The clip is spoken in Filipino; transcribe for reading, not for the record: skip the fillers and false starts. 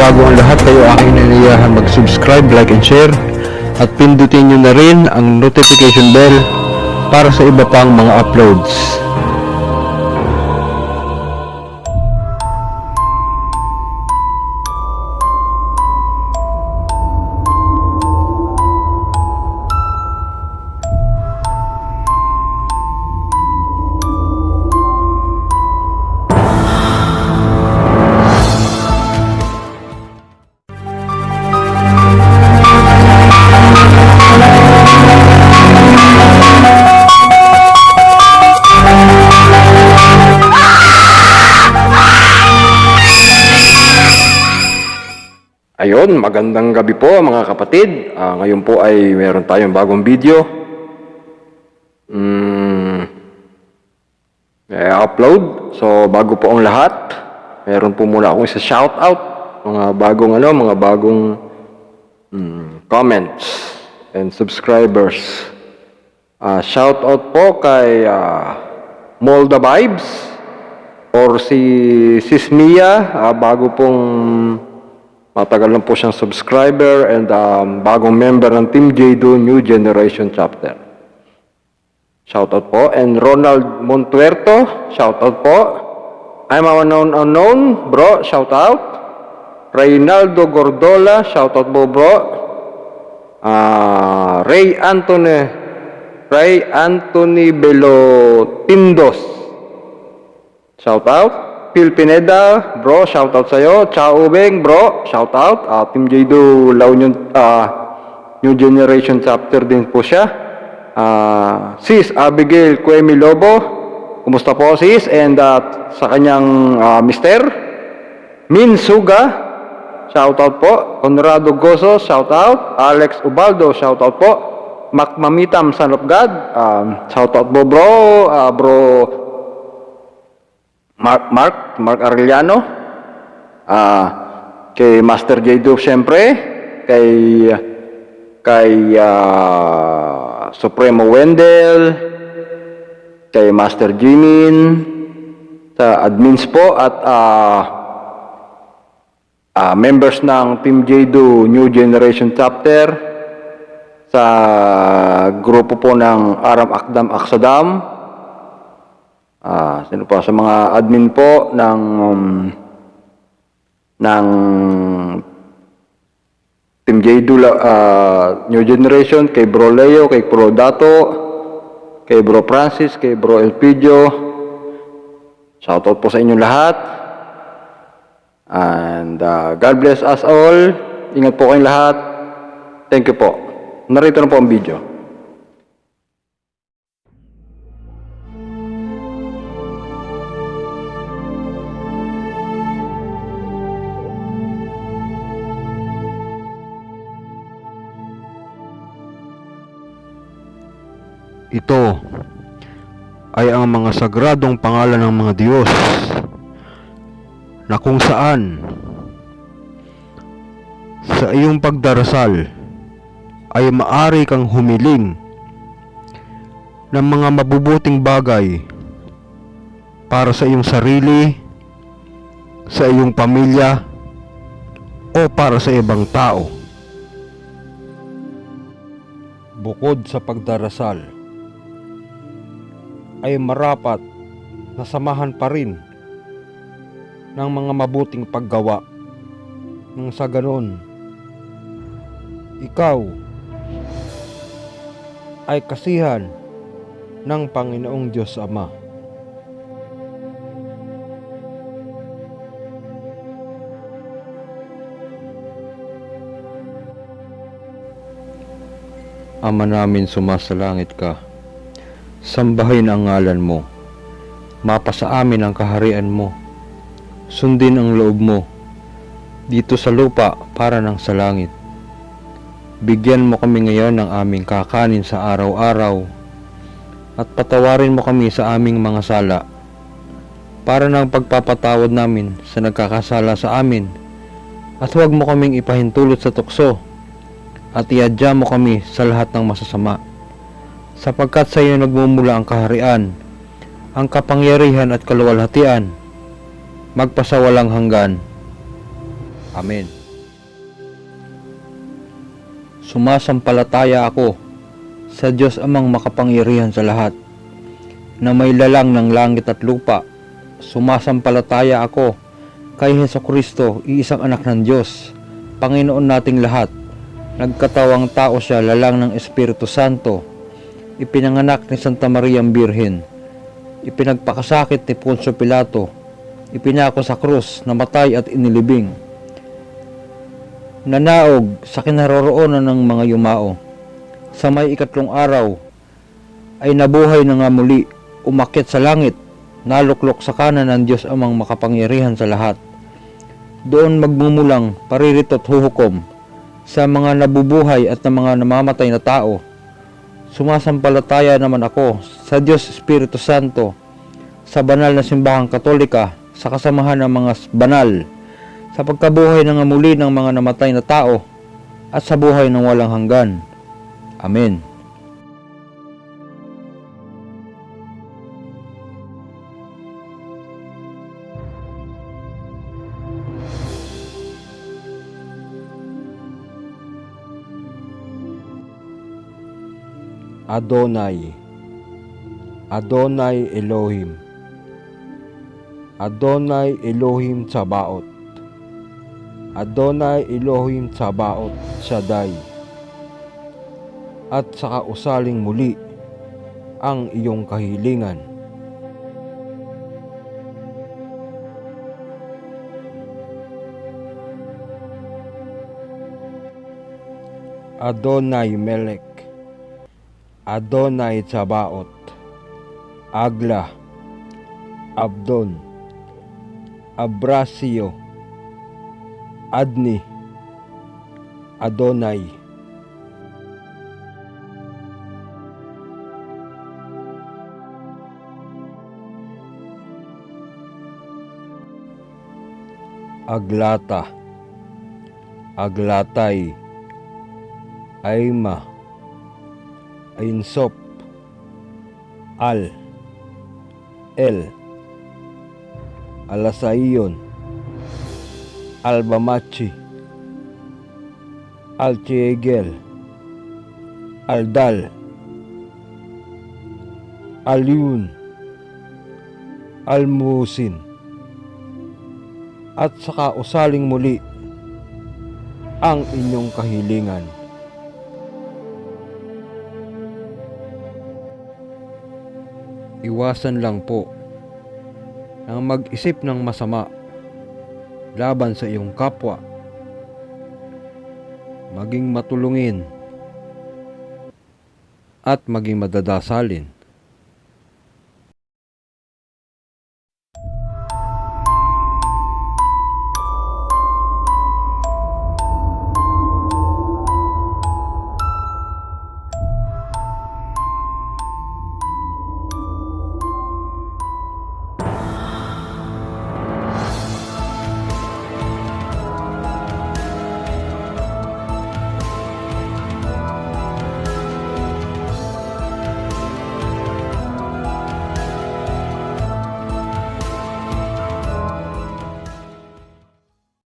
bago ang lahat, kayo aking naniyahan mag-subscribe, like and share at pindutin nyo na rin ang notification bell para sa iba pang mga uploads. Ayun, magandang gabi po mga kapatid. Ngayon po ay meron tayong bagong video. I-upload. So bago po ang lahat, meron po muna akong isa shoutout. Mga bagong comments and subscribers. Shoutout po kay Molda Vibes or si Sis Mia, bago pong matagal lang po siyang subscriber and bagong member ng Team Jado New Generation Chapter. Shoutout po. And Ronald Montuerto, shoutout po. I'm a unknown, bro, shoutout. Reynaldo Gordola, shoutout po, bro. Ray Anthony Belotindos, shoutout. Phil Pineda, bro, shoutout sa'yo. Chao Ubeng, bro, shoutout. Team Jado New Generation Chapter din po siya. Sis Abigail Cuemi Lobo, kumusta po sis? And sa kanyang mister Min Suga, shoutout po. Conrado Gozo, shoutout. Alex Ubaldo, shoutout po. Mac Mamitam, Son of God, shoutout po, bro. Bro Mark Arellano, kay Master Jado syempre, kay Supremo Wendell, kay Master Jimin, sa admins po at members ng Team Jado New Generation Chapter, sa grupo po ng Aram Akdam Aksadam, sino pa sa mga admin po ng Team Jado New Generation, kay Bro Leo, kay Bro Dato, kay Bro Francis, kay Bro Elpidio. Shoutout po sa inyong lahat. And God bless us all. Ingat po kayong lahat. Thank you po. Narito na po ang video. Ito ay ang mga sagradong pangalan ng mga Diyos na kung saan sa iyong pagdarasal ay maari kang humiling ng mga mabubuting bagay para sa iyong sarili, sa iyong pamilya, o para sa ibang tao. Bukod sa pagdarasal, ay marapat na samahan pa rin ng mga mabuting paggawa, nang sa ganon ikaw ay kasihan ng Panginoong Diyos Ama. Ama namin sumasalangit ka, sambahin ang ngalan mo, mapasa amin ang kaharian mo, sundin ang loob mo, dito sa lupa para ng sa langit. Bigyan mo kami ngayon ng aming kakanin sa araw-araw, at patawarin mo kami sa aming mga sala, para ng pagpapatawad namin sa nagkakasala sa amin, at huwag mo kaming ipahintulot sa tukso, at iadya mo kami sa lahat ng masasama. Sapagkat sa iyo nagmumula ang kaharian, ang kapangyarihan at kaluwalhatian, magpasawalang hanggan. Amen. Sumasampalataya ako sa Diyos Amang makapangyarihan sa lahat, na may lalang ng langit at lupa. Sumasampalataya ako kay Hesukristo, iisang anak ng Diyos, Panginoon nating lahat. Nagkatawang tao siya, lalang ng Espiritu Santo, ipinanganak ni Santa Maria ang Birhen, ipinagpakasakit ni Poncio Pilato, ipinako sa krus, namatay at inilibing, nanaog sa kinaroroonan ng mga yumao, sa may ikatlong araw ay nabuhay na nga muli, umakyat sa langit, naluklok sa kanan ng Diyos Amang makapangyarihan sa lahat. Doon magmumulang paririto at huhukom sa mga nabubuhay at ng mga namamatay na tao. Sumasampalataya naman ako sa Diyos Espiritu Santo, sa banal na simbahang Katolika, sa kasamahan ng mga banal, sa pagkabuhay ng muli ng mga namatay na tao, at sa buhay ng walang hanggan. Amen. Adonai, Adonai Elohim, Adonai Elohim Tsabaot, Adonai Elohim Tsabaot Shaddai. At sa kausaling muli ang iyong kahilingan. Adonai Melech, Adonai Tsabaot, Agla, Abdon, Abrasio, Adni, Adonai. Aglata, Aglatay, Aima, Ainsop, Al, El, Alasayon, Albamachi, Alchiegel, Aldal, Alyun, Almusin, at sa kausaling muli ang inyong kahilingan. Iwasan lang po ang mag-isip ng masama laban sa iyong kapwa. Maging matulungin at maging madadasalin.